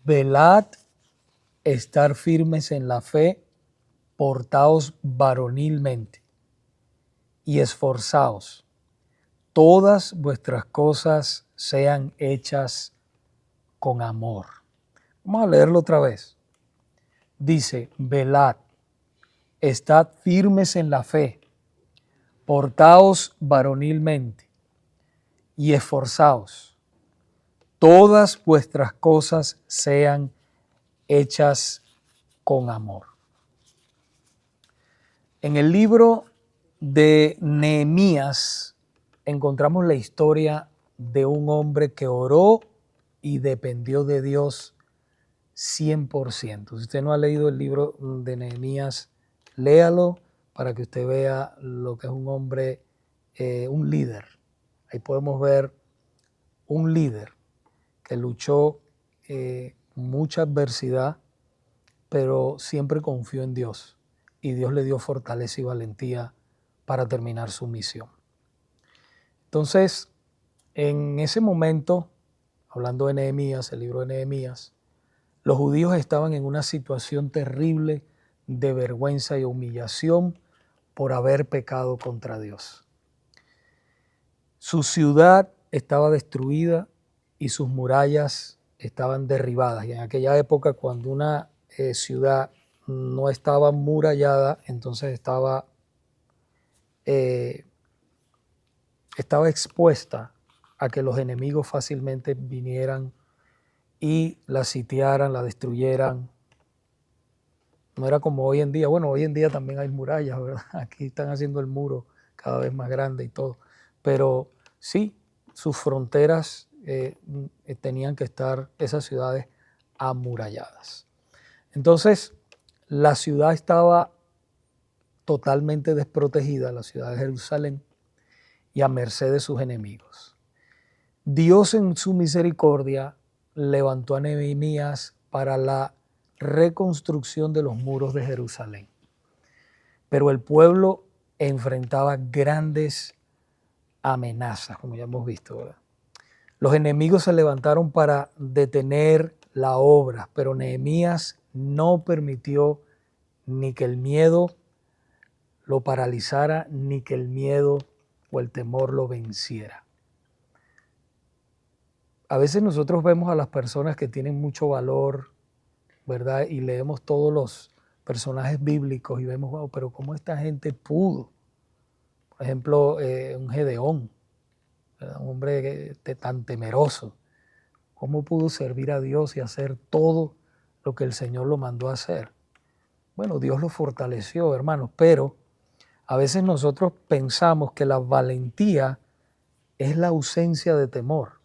velad, estar firmes en la fe, portaos varonilmente y esforzaos. Todas vuestras cosas sean hechas con amor. Vamos a leerlo otra vez. Dice, velad, estad firmes en la fe, portaos varonilmente y esforzaos. Todas vuestras cosas sean hechas con amor. En el libro de Nehemías encontramos la historia de un hombre que oró y dependió de Dios 100%. Si usted no ha leído el libro de Nehemías, léalo para que usted vea lo que es un hombre, un líder. Ahí podemos ver un líder que luchó mucha adversidad, pero siempre confió en Dios y Dios le dio fortaleza y valentía para terminar su misión. Entonces, en ese momento, hablando de Nehemías, el libro de Nehemías, los judíos estaban en una situación terrible de vergüenza y humillación por haber pecado contra Dios. Su ciudad estaba destruida y sus murallas estaban derribadas. Y en aquella época, cuando una ciudad no estaba murallada, entonces estaba expuesta a que los enemigos fácilmente vinieran y la sitiaran, la destruyeran. No era como hoy en día. Bueno, hoy en día también hay murallas, ¿verdad? Aquí están haciendo el muro cada vez más grande y todo. Pero sí, sus fronteras tenían que estar, esas ciudades, amuralladas. Entonces, la ciudad estaba totalmente desprotegida, la ciudad de Jerusalén, y a merced de sus enemigos. Dios en su misericordia levantó a Nehemías para la reconstrucción de los muros de Jerusalén. Pero el pueblo enfrentaba grandes amenazas, como ya hemos visto, ¿verdad? Los enemigos se levantaron para detener la obra, pero Nehemías no permitió ni que el miedo lo paralizara, ni que el miedo o el temor lo venciera. A veces nosotros vemos a las personas que tienen mucho valor, ¿verdad? Y leemos todos los personajes bíblicos y vemos, wow, pero ¿cómo esta gente pudo? Por ejemplo, un Gedeón, ¿verdad? Un hombre tan temeroso. ¿Cómo pudo servir a Dios y hacer todo lo que el Señor lo mandó a hacer? Bueno, Dios lo fortaleció, hermanos, pero a veces nosotros pensamos que la valentía es la ausencia de temor.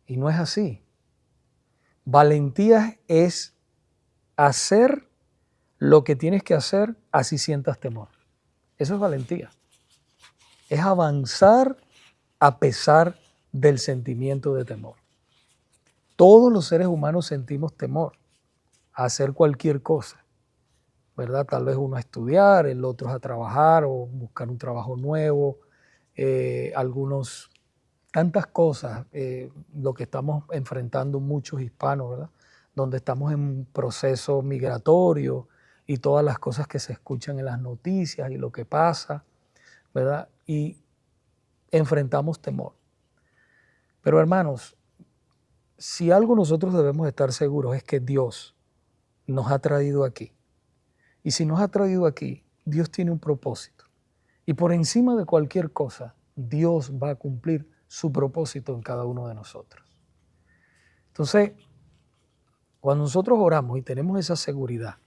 Y no es así. Valentía es hacer lo que tienes que hacer así sientas temor. Eso es valentía. Es avanzar a pesar del sentimiento de temor. Todos los seres humanos sentimos temor a hacer cualquier cosa, ¿verdad? Tal vez uno a estudiar, el otro a trabajar o buscar un trabajo nuevo, algunos, tantas cosas, lo que estamos enfrentando muchos hispanos, ¿verdad? Donde estamos en un proceso migratorio y todas las cosas que se escuchan en las noticias y lo que pasa, ¿verdad? Y enfrentamos temor. Pero hermanos, si algo nosotros debemos estar seguros es que Dios nos ha traído aquí. Y si nos ha traído aquí, Dios tiene un propósito. Y por encima de cualquier cosa, Dios va a cumplir su propósito en cada uno de nosotros. Entonces, cuando nosotros oramos y tenemos esa seguridad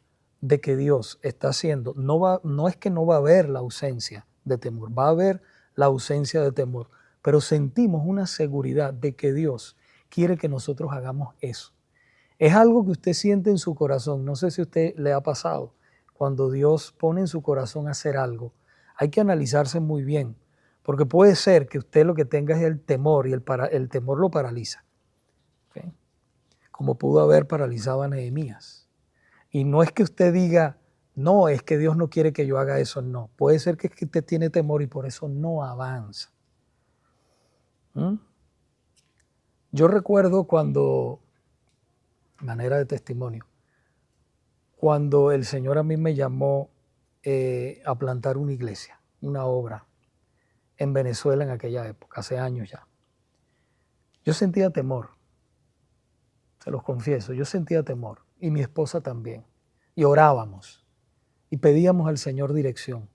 de que Dios está haciendo, no es que no va a haber la ausencia de temor, va a haber la ausencia de temor, pero sentimos una seguridad de que Dios quiere que nosotros hagamos eso. Es algo que usted siente en su corazón. No sé si a usted le ha pasado. Cuando Dios pone en su corazón hacer algo, hay que analizarse muy bien, porque puede ser que usted lo que tenga es el temor y el temor lo paraliza, ¿okay? Como pudo haber paralizado a Nehemías. Y no es que usted diga, no, es que Dios no quiere que yo haga eso, no. Puede ser que usted tiene temor y por eso no avanza. Yo recuerdo cuando manera de testimonio. Cuando el Señor a mí me llamó a plantar una iglesia, una obra en Venezuela en aquella época, hace años ya. Yo sentía temor, se los confieso, yo sentía temor y mi esposa también. Y orábamos y pedíamos al Señor dirección.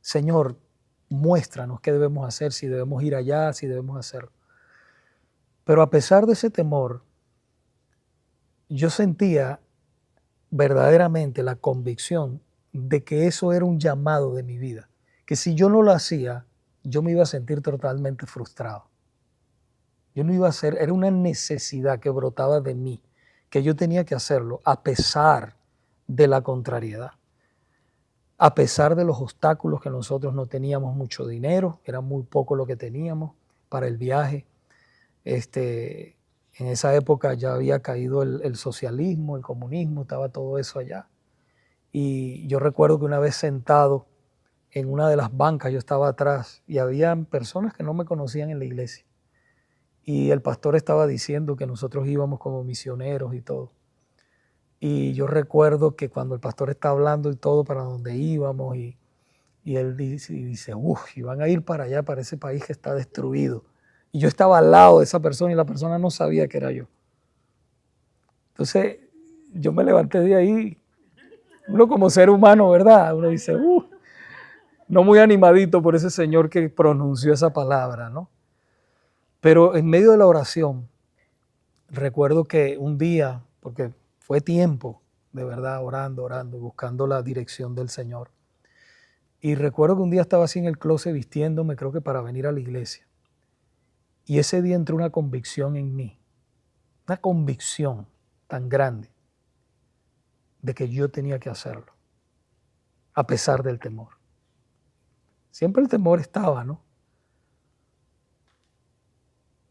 Señor, muéstranos qué debemos hacer, si debemos ir allá, si debemos hacerlo. Pero a pesar de ese temor, yo sentía verdaderamente la convicción de que eso era un llamado de mi vida, que si yo no lo hacía, yo me iba a sentir totalmente frustrado. Yo no iba a hacer, era una necesidad que brotaba de mí, que yo tenía que hacerlo a pesar de la contrariedad, a pesar de los obstáculos que nosotros no teníamos mucho dinero, era muy poco lo que teníamos para el viaje. En esa época ya había caído el socialismo, el comunismo, estaba todo eso allá. Y yo recuerdo que una vez sentado en una de las bancas, yo estaba atrás y había personas que no me conocían en la iglesia. Y el pastor estaba diciendo que nosotros íbamos como misioneros y todo. Y yo recuerdo que cuando el pastor está hablando y todo para donde íbamos y él dice, uff, y van a ir para allá, para ese país que está destruido. Y yo estaba al lado de esa persona y la persona no sabía que era yo. Entonces yo me levanté de ahí, uno como ser humano, ¿verdad? Uno dice, no muy animadito por ese señor que pronunció esa palabra, ¿no? Pero en medio de la oración, recuerdo que un día, porque fue tiempo de verdad orando, buscando la dirección del Señor. Y recuerdo que un día estaba así en el closet vistiéndome, creo que para venir a la iglesia. Y ese día entró una convicción en mí, una convicción tan grande de que yo tenía que hacerlo, a pesar del temor. Siempre el temor estaba, ¿no?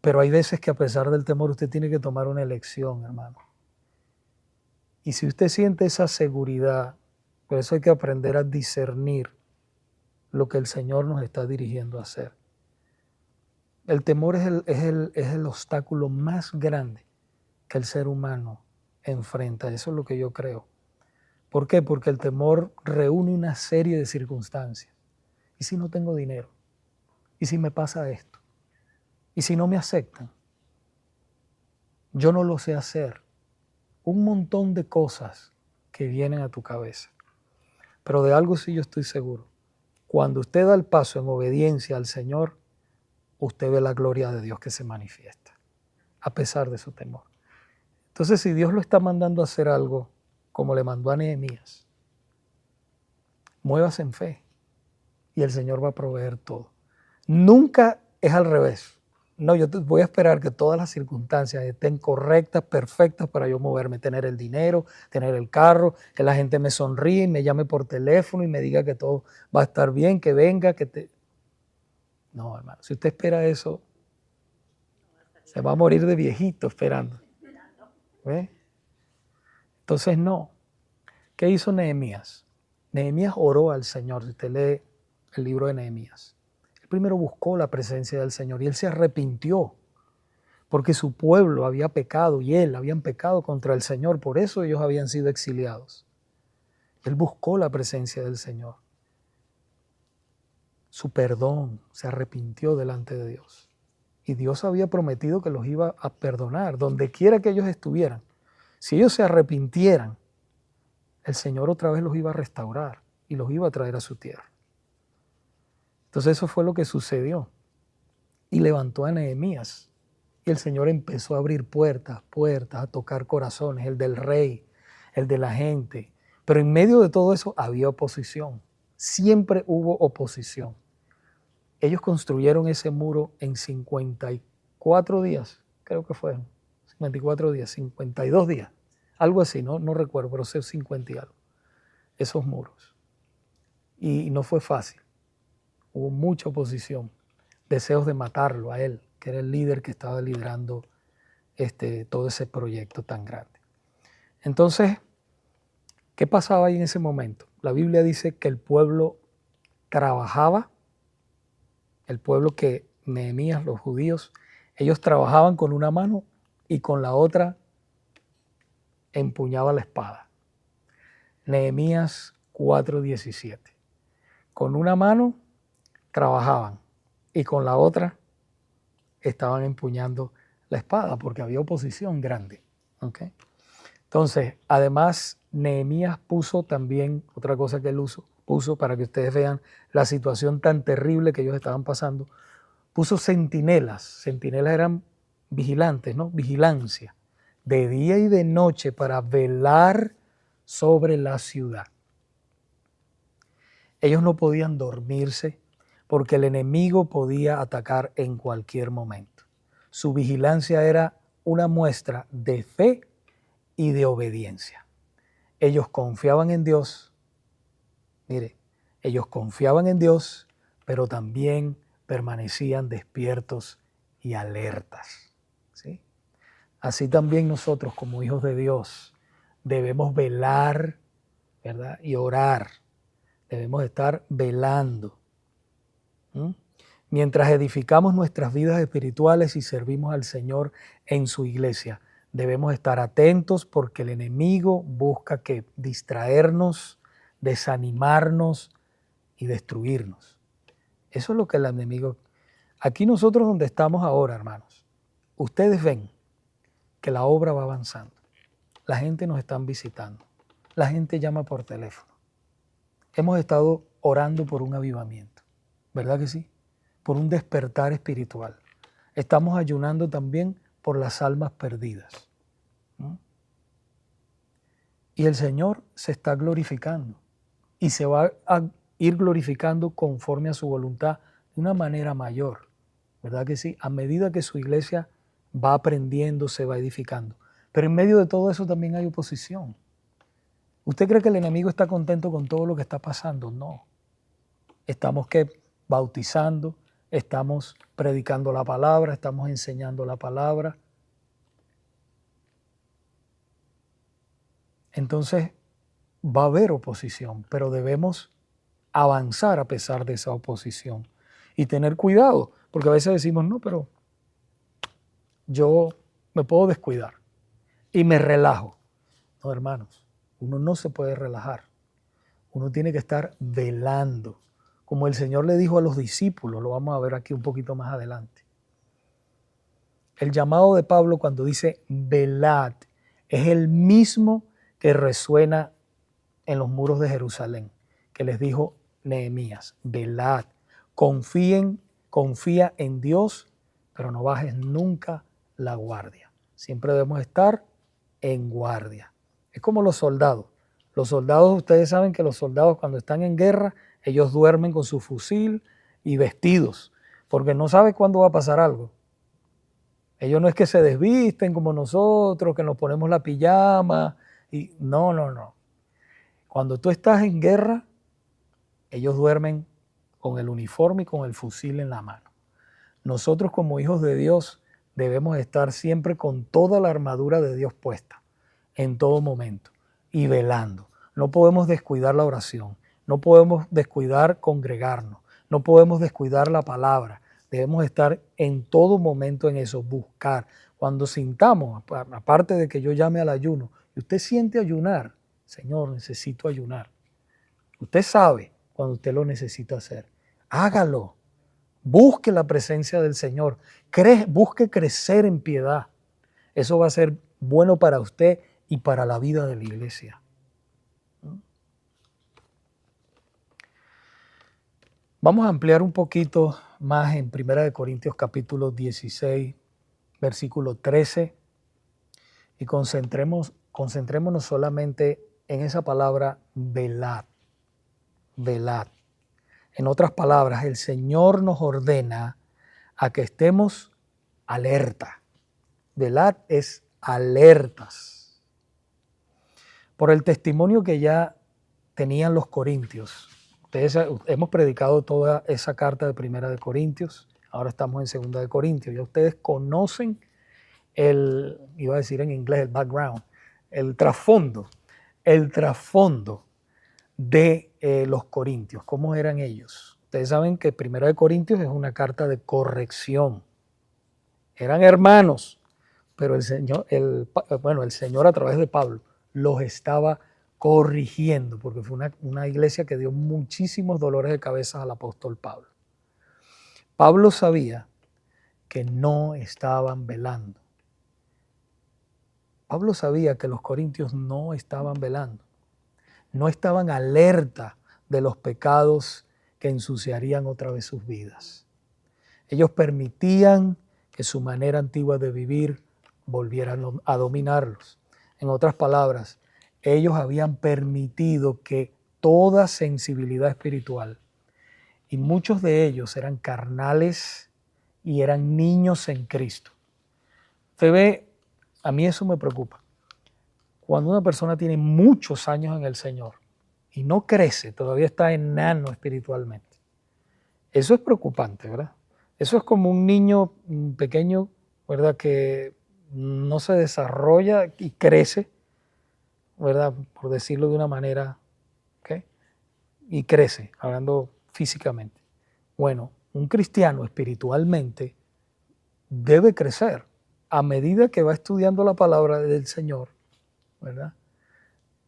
Pero hay veces que a pesar del temor usted tiene que tomar una elección, hermano. Y si usted siente esa seguridad, por eso hay que aprender a discernir lo que el Señor nos está dirigiendo a hacer. El temor es el obstáculo más grande que el ser humano enfrenta. Eso es lo que yo creo. ¿Por qué? Porque el temor reúne una serie de circunstancias. ¿Y si no tengo dinero? ¿Y si me pasa esto? ¿Y si no me aceptan? Yo no lo sé hacer. Un montón de cosas que vienen a tu cabeza. Pero de algo sí yo estoy seguro. Cuando usted da el paso en obediencia al Señor, usted ve la gloria de Dios que se manifiesta, a pesar de su temor. Entonces, si Dios lo está mandando a hacer algo, como le mandó a Nehemías, muévase en fe y el Señor va a proveer todo. Nunca es al revés. No, yo voy a esperar que todas las circunstancias estén correctas, perfectas para yo moverme, tener el dinero, tener el carro, que la gente me sonríe y me llame por teléfono y me diga que todo va a estar bien, que venga, que te... No, hermano, si usted espera eso, se va a morir de viejito esperando. ¿Ve? Entonces no. ¿Qué hizo Nehemías? Nehemías oró al Señor. Si usted lee el libro de Nehemías, él primero buscó la presencia del Señor y él se arrepintió porque su pueblo había pecado y él habían pecado contra el Señor. Por eso ellos habían sido exiliados. Él buscó la presencia del Señor. Su perdón, se arrepintió delante de Dios. Y Dios había prometido que los iba a perdonar donde quiera que ellos estuvieran. Si ellos se arrepintieran, el Señor otra vez los iba a restaurar y los iba a traer a su tierra. Entonces eso fue lo que sucedió. Y levantó a Nehemías. Y el Señor empezó a abrir puertas, a tocar corazones, el del rey, el de la gente. Pero en medio de todo eso había oposición. Siempre hubo oposición. Ellos construyeron ese muro en 54 días, creo que fueron. 54 días, 52 días. Algo así, no recuerdo, pero sé 50 y algo. Esos muros. Y no fue fácil. Hubo mucha oposición. Deseos de matarlo a él, que era el líder que estaba liderando todo ese proyecto tan grande. Entonces, ¿qué pasaba ahí en ese momento? La Biblia dice que el pueblo trabajaba, el pueblo que Nehemías, los judíos, ellos trabajaban con una mano y con la otra empuñaba la espada. Nehemías 4:17. Con una mano trabajaban y con la otra estaban empuñando la espada porque había oposición grande. ¿Okay? Entonces, además, Nehemías puso también, otra cosa que él puso para que ustedes vean la situación tan terrible que ellos estaban pasando, puso centinelas. Centinelas eran vigilantes, ¿no? Vigilancia, de día y de noche para velar sobre la ciudad. Ellos no podían dormirse porque el enemigo podía atacar en cualquier momento. Su vigilancia era una muestra de fe y de obediencia. Ellos confiaban en Dios, mire, ellos confiaban en Dios, pero también permanecían despiertos y alertas. ¿Sí? Así también nosotros como hijos de Dios debemos velar, ¿verdad? Y orar. Debemos estar velando. Mientras edificamos nuestras vidas espirituales y servimos al Señor en su iglesia, debemos estar atentos porque el enemigo busca que distraernos, desanimarnos y destruirnos. Eso es lo que el enemigo... Aquí nosotros donde estamos ahora, hermanos, ustedes ven que la obra va avanzando. La gente nos está visitando. La gente llama por teléfono. Hemos estado orando por un avivamiento, ¿verdad que sí? Por un despertar espiritual. Estamos ayunando también por las almas perdidas. Y el Señor se está glorificando y se va a ir glorificando conforme a su voluntad de una manera mayor, ¿verdad que sí? A medida que su iglesia va aprendiendo, se va edificando. Pero en medio de todo eso también hay oposición. ¿Usted cree que el enemigo está contento con todo lo que está pasando? No. Estamos bautizando, estamos predicando la palabra, estamos enseñando la palabra. Entonces va a haber oposición, pero debemos avanzar a pesar de esa oposición y tener cuidado, porque a veces decimos, no, pero yo me puedo descuidar y me relajo. No, hermanos, uno no se puede relajar. Uno tiene que estar velando, como el Señor le dijo a los discípulos, lo vamos a ver aquí un poquito más adelante. El llamado de Pablo cuando dice velad es el mismo que resuena en los muros de Jerusalén, que les dijo Nehemías, velad, confía en Dios, pero no bajes nunca la guardia. Siempre debemos estar en guardia. Es como los soldados. Los soldados, ustedes saben que los soldados cuando están en guerra, ellos duermen con su fusil y vestidos, porque no saben cuándo va a pasar algo. Ellos no es que se desvisten como nosotros, que nos ponemos la pijama. Y no. Cuando tú estás en guerra, ellos duermen con el uniforme y con el fusil en la mano. Nosotros como hijos de Dios debemos estar siempre con toda la armadura de Dios puesta, en todo momento, y velando. No podemos descuidar la oración, no podemos descuidar congregarnos, no podemos descuidar la palabra. Debemos estar en todo momento en eso, buscar. Cuando sintamos, aparte de que yo llame al ayuno, y usted siente ayunar, Señor, necesito ayunar. Usted sabe cuando usted lo necesita hacer. Hágalo. Busque la presencia del Señor. Busque crecer en piedad. Eso va a ser bueno para usted y para la vida de la iglesia. Vamos a ampliar un poquito más en 1 Corintios capítulo 16, versículo 13, y concentrémonos solamente en esa palabra velad. Velad. En otras palabras, el Señor nos ordena a que estemos alerta. Velad es alertas. Por el testimonio que ya tenían los corintios. Hemos predicado toda esa carta de 1 Corintios, ahora estamos en 2 Corintios. Ya ustedes conocen iba a decir en inglés el background, el trasfondo de los corintios, cómo eran ellos. Ustedes saben que 1 Corintios es una carta de corrección. Eran hermanos, pero el Señor a través de Pablo los estaba corrigiendo, porque fue una iglesia que dio muchísimos dolores de cabeza al apóstol Pablo. Pablo sabía que no estaban velando. Pablo sabía que los corintios no estaban velando, no estaban alerta de los pecados que ensuciarían otra vez sus vidas. Ellos permitían que su manera antigua de vivir volviera a dominarlos. En otras palabras, ellos habían permitido que toda sensibilidad espiritual, y muchos de ellos eran carnales y eran niños en Cristo. Usted ve, a mí eso me preocupa. Cuando una persona tiene muchos años en el Señor y no crece, todavía está enano espiritualmente. Eso es preocupante, ¿verdad? Eso es como un niño pequeño, ¿verdad? Que no se desarrolla y crece, ¿verdad? Por decirlo de una manera, ¿ok? Y crece, hablando físicamente. Bueno, un cristiano espiritualmente debe crecer a medida que va estudiando la palabra del Señor, ¿verdad?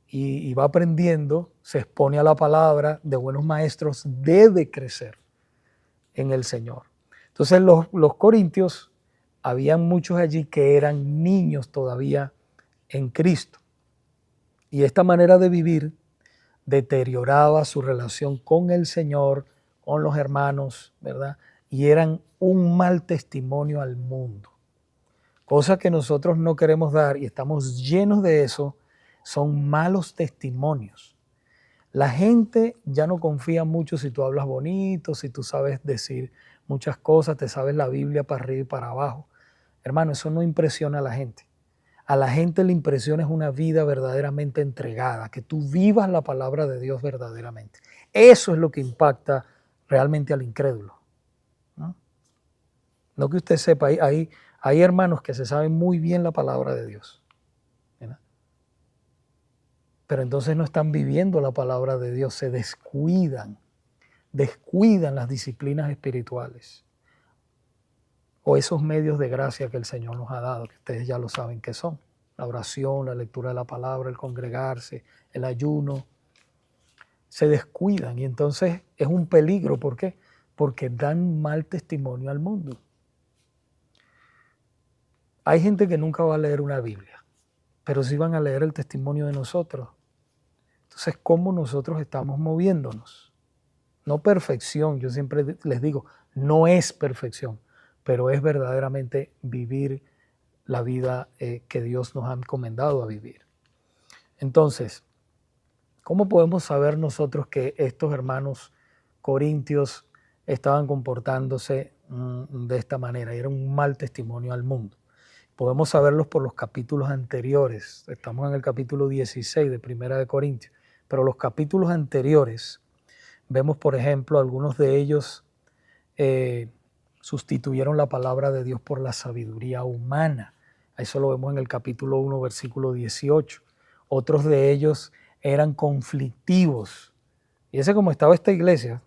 Y va aprendiendo, se expone a la palabra de buenos maestros, debe crecer en el Señor. Entonces los corintios, habían muchos allí que eran niños todavía en Cristo. Y esta manera de vivir deterioraba su relación con el Señor, con los hermanos, ¿verdad? Y eran un mal testimonio al mundo. Cosa que nosotros no queremos dar y estamos llenos de eso, son malos testimonios. La gente ya no confía mucho si tú hablas bonito, si tú sabes decir muchas cosas, te sabes la Biblia para arriba y para abajo. Hermano, eso no impresiona a la gente. A la gente le impresiona es una vida verdaderamente entregada, que tú vivas la palabra de Dios verdaderamente. Eso es lo que impacta realmente al incrédulo. No que usted sepa, hay hermanos que se saben muy bien la palabra de Dios, ¿verdad? Pero entonces no están viviendo la palabra de Dios, se descuidan las disciplinas espirituales o esos medios de gracia que el Señor nos ha dado, que ustedes ya lo saben que son: la oración, la lectura de la palabra, el congregarse, el ayuno. Se descuidan y entonces es un peligro. ¿Por qué? Porque dan mal testimonio al mundo. Hay gente que nunca va a leer una Biblia, pero sí van a leer el testimonio de nosotros. Entonces, ¿cómo nosotros estamos moviéndonos? No perfección, yo siempre les digo, no es perfección, pero es verdaderamente vivir la vida que Dios nos ha encomendado a vivir. Entonces, ¿cómo podemos saber nosotros que estos hermanos corintios estaban comportándose de esta manera? Era un mal testimonio al mundo. Podemos saberlos por los capítulos anteriores. Estamos en el capítulo 16 de Primera de Corintios, pero los capítulos anteriores vemos, por ejemplo, algunos de ellos sustituyeron la palabra de Dios por la sabiduría humana. Eso lo vemos en el capítulo 1, versículo 18. Otros de ellos eran conflictivos. Y ese como estaba esta iglesia,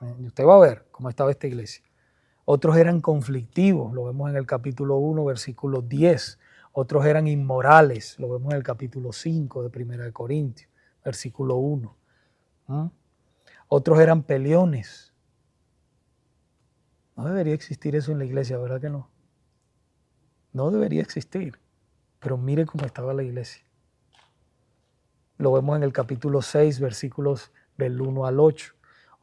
usted va a ver cómo estaba esta iglesia. Otros eran conflictivos, lo vemos en el capítulo 1, versículo 10. Otros eran inmorales, lo vemos en el capítulo 5 de Primera de Corintios, versículo 1. Otros eran peleones. No debería existir eso en la iglesia, ¿verdad que no? No debería existir, pero mire cómo estaba la iglesia. Lo vemos en el capítulo 6, versículos del 1 al 8.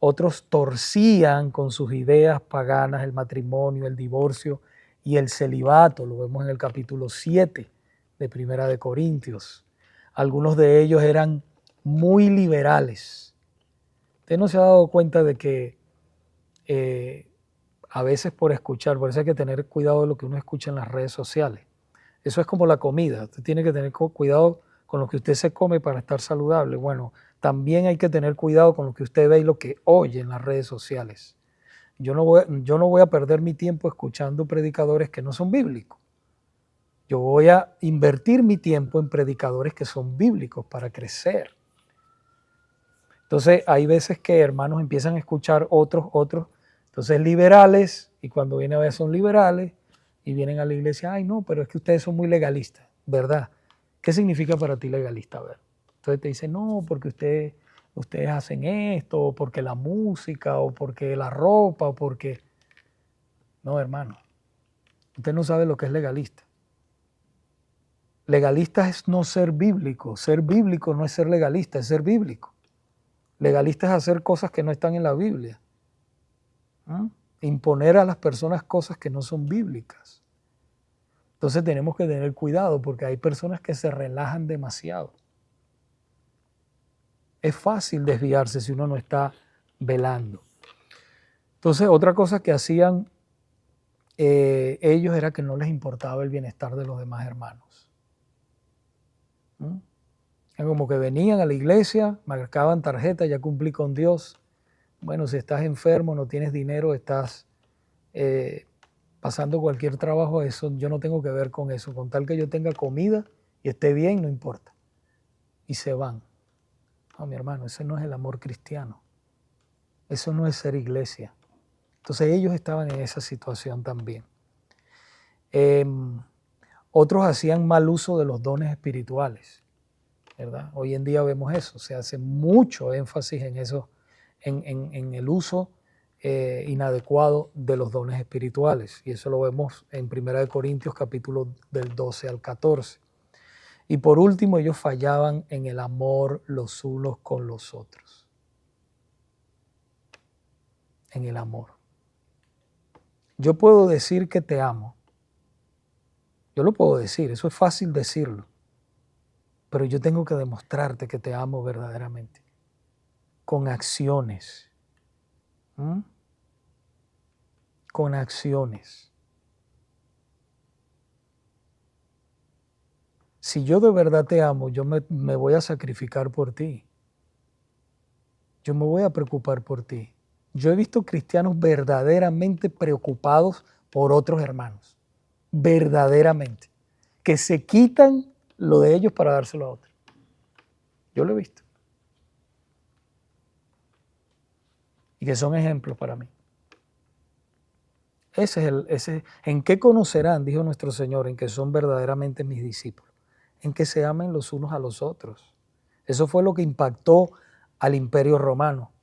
Otros torcían con sus ideas paganas el matrimonio, el divorcio y el celibato. Lo vemos en el capítulo 7 de Primera de Corintios. Algunos de ellos eran muy liberales. ¿Usted no se ha dado cuenta de que a veces por eso hay que tener cuidado de lo que uno escucha en las redes sociales? Eso es como la comida. Usted tiene que tener cuidado con lo que usted se come para estar saludable. Bueno, también hay que tener cuidado con lo que usted ve y lo que oye en las redes sociales. Yo no voy a perder mi tiempo escuchando predicadores que no son bíblicos. Yo voy a invertir mi tiempo en predicadores que son bíblicos para crecer. Entonces hay veces que hermanos empiezan a escuchar otros, entonces liberales, y cuando viene a ver son liberales, y vienen a la iglesia, ay no, pero es que ustedes son muy legalistas, ¿verdad? ¿Qué significa para ti legalista? A ver. Entonces te dicen, no, porque ustedes hacen esto, o porque la música, o porque la ropa, o porque... No, hermano, usted no sabe lo que es legalista. Legalista es no ser bíblico. Ser bíblico no es ser legalista, es ser bíblico. Legalista es hacer cosas que no están en la Biblia. Imponer a las personas cosas que no son bíblicas. Entonces tenemos que tener cuidado porque hay personas que se relajan demasiado. Es fácil desviarse si uno no está velando. Entonces otra cosa que hacían ellos era que no les importaba el bienestar de los demás hermanos. Como que venían a la iglesia, marcaban tarjeta, ya cumplí con Dios. Bueno, si estás enfermo, no tienes dinero, estás pasando cualquier trabajo, eso yo no tengo que ver con eso. Con tal que yo tenga comida y esté bien, no importa. Y se van. No, mi hermano, ese no es el amor cristiano. Eso no es ser iglesia. Entonces ellos estaban en esa situación también. Otros hacían mal uso de los dones espirituales, ¿verdad? Hoy en día vemos eso, se hace mucho énfasis en eso, en el uso inadecuado de los dones espirituales. Y eso lo vemos en 1 Corintios capítulo del 12 al 14. Y por último, ellos fallaban en el amor los unos con los otros. En el amor. Yo puedo decir que te amo. Yo lo puedo decir, eso es fácil decirlo. Pero yo tengo que demostrarte que te amo verdaderamente. Con acciones. Con acciones. Si yo de verdad te amo, yo me voy a sacrificar por ti. Yo me voy a preocupar por ti. Yo he visto cristianos verdaderamente preocupados por otros hermanos. Verdaderamente. Que se quitan lo de ellos para dárselo a otros. Yo lo he visto. Y que son ejemplos para mí. ¿En qué conocerán, dijo nuestro Señor, en que son verdaderamente mis discípulos? En que se amen los unos a los otros. Eso fue lo que impactó al Imperio Romano.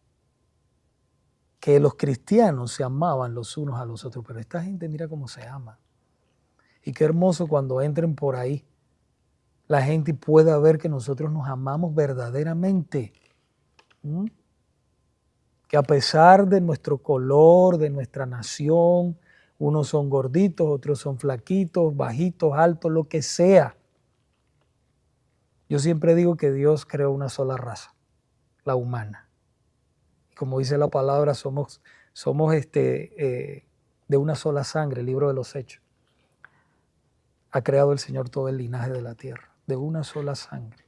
Que los cristianos se amaban los unos a los otros, pero esta gente mira cómo se ama. Y qué hermoso cuando entren por ahí, la gente pueda ver que nosotros nos amamos verdaderamente. Que a pesar de nuestro color, de nuestra nación, unos son gorditos, otros son flaquitos, bajitos, altos, lo que sea. Yo siempre digo que Dios creó una sola raza, la humana. Como dice la palabra, somos de una sola sangre, el libro de los Hechos. Ha creado el Señor todo el linaje de la tierra, de una sola sangre.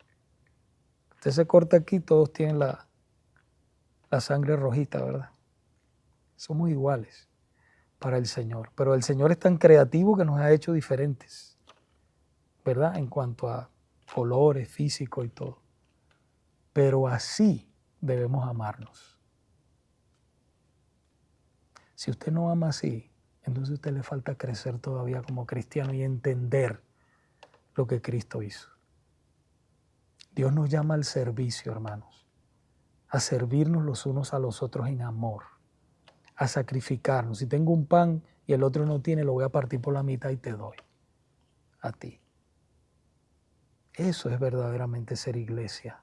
Usted se corta aquí, todos tienen la sangre rojita, ¿verdad? Somos iguales para el Señor, pero el Señor es tan creativo que nos ha hecho diferentes, ¿verdad? En cuanto a colores, físico y todo. Pero así debemos amarnos. Si usted no ama así, entonces a usted le falta crecer todavía como cristiano y entender lo que Cristo hizo. Dios nos llama al servicio, hermanos, a servirnos los unos a los otros en amor, a sacrificarnos. Si tengo un pan y el otro no tiene, lo voy a partir por la mitad y te doy a ti. Eso es verdaderamente ser iglesia.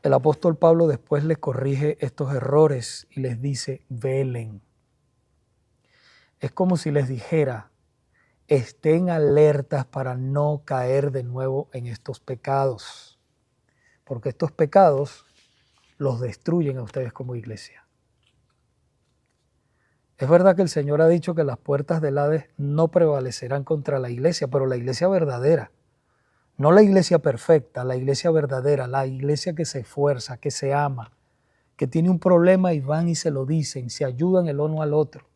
El apóstol Pablo después les corrige estos errores y les dice, velen. Es como si les dijera, estén alertas para no caer de nuevo en estos pecados, porque estos pecados los destruyen a ustedes como iglesia. Es verdad que el Señor ha dicho que las puertas del Hades no prevalecerán contra la iglesia, pero la iglesia verdadera, no la iglesia perfecta, la iglesia verdadera, la iglesia que se esfuerza, que se ama, que tiene un problema y van y se lo dicen, se ayudan el uno al otro.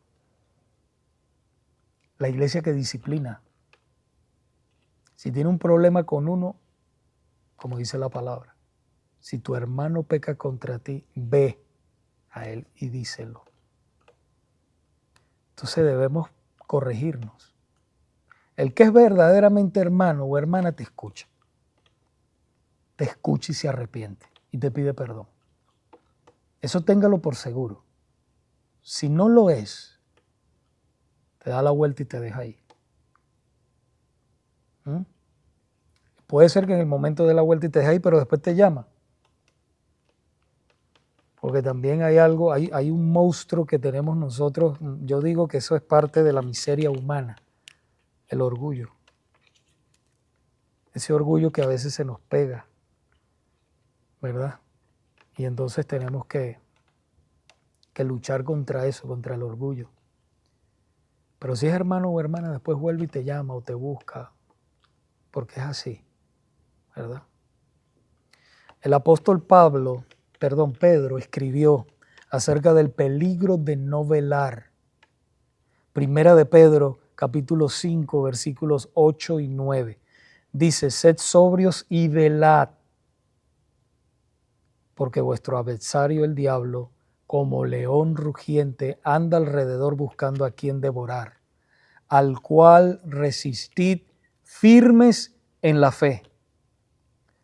La iglesia que disciplina. Si tiene un problema con uno, como dice la palabra, si tu hermano peca contra ti, ve, a Él y díselo. Entonces debemos corregirnos. El que es verdaderamente hermano o hermana te escucha. Te escucha y se arrepiente y te pide perdón. Eso téngalo por seguro. Si no lo es, te da la vuelta y te deja ahí. Puede ser que en el momento de la vuelta y te deje ahí, pero después te llama. Porque también hay algo, hay un monstruo que tenemos nosotros. Yo digo que eso es parte de la miseria humana, el orgullo. Ese orgullo que a veces se nos pega, ¿verdad? Y entonces tenemos que luchar contra eso, contra el orgullo. Pero si es hermano o hermana, después vuelve y te llama o te busca, porque es así, ¿verdad? El apóstol Pedro escribió acerca del peligro de no velar. Primera de Pedro, capítulo 5, versículos 8 y 9. Dice, sed sobrios y velad, porque vuestro adversario el diablo, como león rugiente, anda alrededor buscando a quien devorar, al cual resistid firmes en la fe,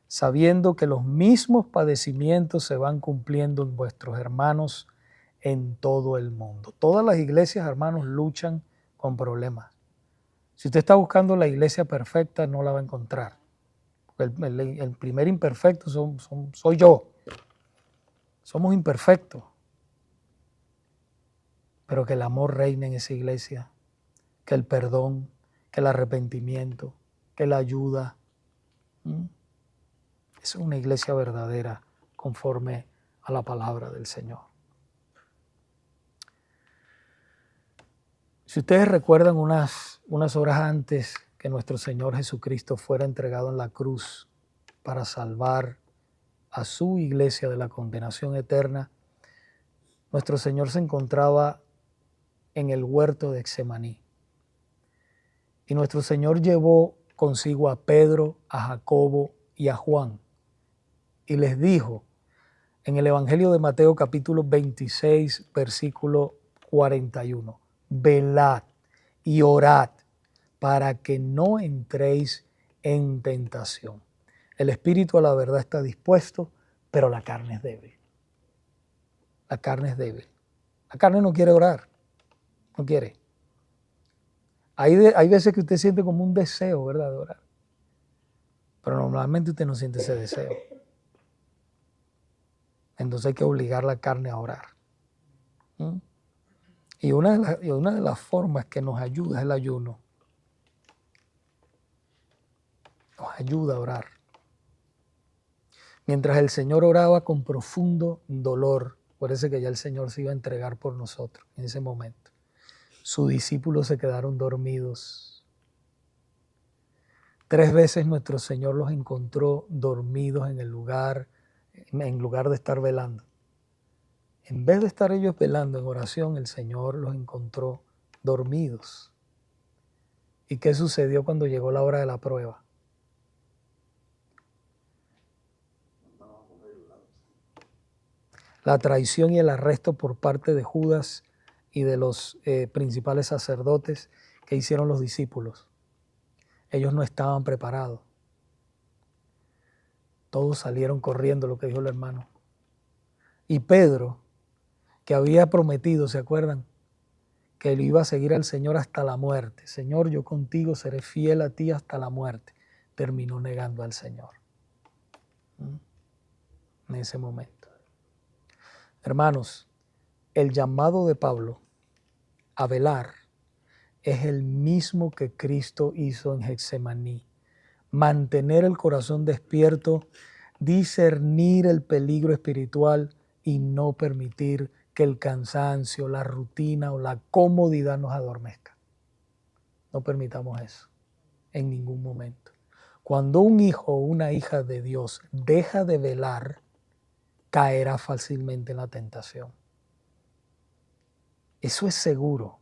sabiendo que los mismos padecimientos se van cumpliendo en vuestros hermanos en todo el mundo. Todas las iglesias, hermanos, luchan con problemas. Si usted está buscando la iglesia perfecta, no la va a encontrar. El primer imperfecto soy yo. Somos imperfectos. Pero que el amor reine en esa iglesia, que el perdón, que el arrepentimiento, que la ayuda. Es una iglesia verdadera conforme a la palabra del Señor. Si ustedes recuerdan unas horas antes que nuestro Señor Jesucristo fuera entregado en la cruz para salvar a su iglesia de la condenación eterna, nuestro Señor se encontraba en el huerto de Getsemaní. Y nuestro Señor llevó consigo a Pedro, a Jacobo y a Juan. Y les dijo en el Evangelio de Mateo capítulo 26, versículo 41, velad y orad para que no entréis en tentación. El espíritu a la verdad está dispuesto, pero la carne es débil. La carne es débil. La carne no quiere orar, no quiere. Hay veces que usted siente como un deseo, ¿verdad?, de orar. Pero normalmente usted no siente ese deseo. Entonces hay que obligar la carne a orar. Y una de las formas que nos ayuda es el ayuno. Nos ayuda a orar. Mientras el Señor oraba con profundo dolor, parece que ya el Señor se iba a entregar por nosotros en ese momento. Sus discípulos se quedaron dormidos. 3 veces nuestro Señor los encontró dormidos en lugar de estar velando. En vez de estar ellos velando en oración, el Señor los encontró dormidos. ¿Y qué sucedió cuando llegó la hora de la prueba? La traición y el arresto por parte de Judas y de los principales sacerdotes que hicieron los discípulos. Ellos no estaban preparados. Todos salieron corriendo, lo que dijo el hermano. Y Pedro, que había prometido, ¿se acuerdan?, que él iba a seguir al Señor hasta la muerte. Señor, yo contigo seré fiel a ti hasta la muerte. Terminó negando al Señor. En ese momento. Hermanos, el llamado de Pablo a velar es el mismo que Cristo hizo en Getsemaní. Mantener el corazón despierto, discernir el peligro espiritual y no permitir que el cansancio, la rutina o la comodidad nos adormezca. No permitamos eso en ningún momento. Cuando un hijo o una hija de Dios deja de velar, caerá fácilmente en la tentación. Eso es seguro.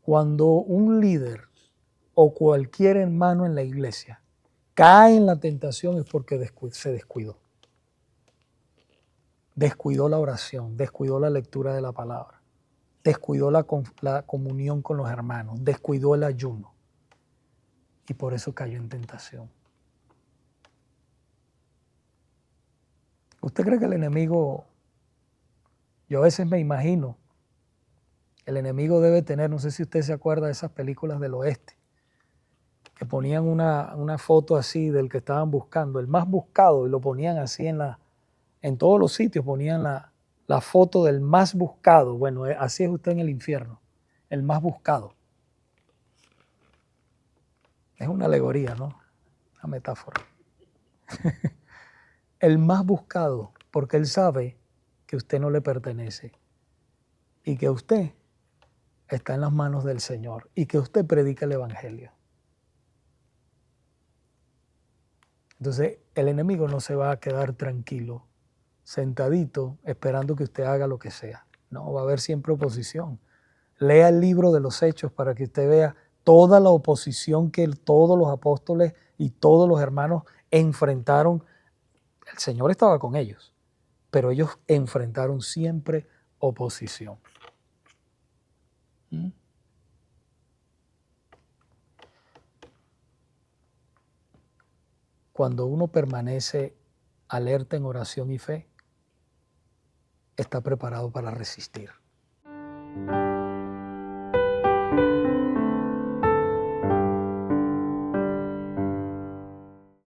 Cuando un líder o cualquier hermano en la iglesia cae en la tentación es porque se descuidó. descuidó la oración, descuidó la lectura de la palabra, descuidó la comunión con los hermanos, descuidó el ayuno y por eso cayó en tentación. ¿Usted cree que el enemigo, yo a veces me imagino, el enemigo debe tener, no sé si usted se acuerda de esas películas del oeste, que ponían una foto así del que estaban buscando, el más buscado, y lo ponían así en todos los sitios, ponían la foto del más buscado. Bueno, así es usted en el infierno, el más buscado. Es una alegoría, ¿no? Una metáfora. El más buscado, porque él sabe que usted no le pertenece y que usted está en las manos del Señor y que usted predica el Evangelio. Entonces, el enemigo no se va a quedar tranquilo, sentadito, esperando que usted haga lo que sea. No, va a haber siempre oposición. Lea el libro de los Hechos para que usted vea toda la oposición que todos los apóstoles y todos los hermanos enfrentaron. El Señor estaba con ellos, pero ellos enfrentaron siempre oposición. ¿Mm? Cuando uno permanece alerta en oración y fe, está preparado para resistir.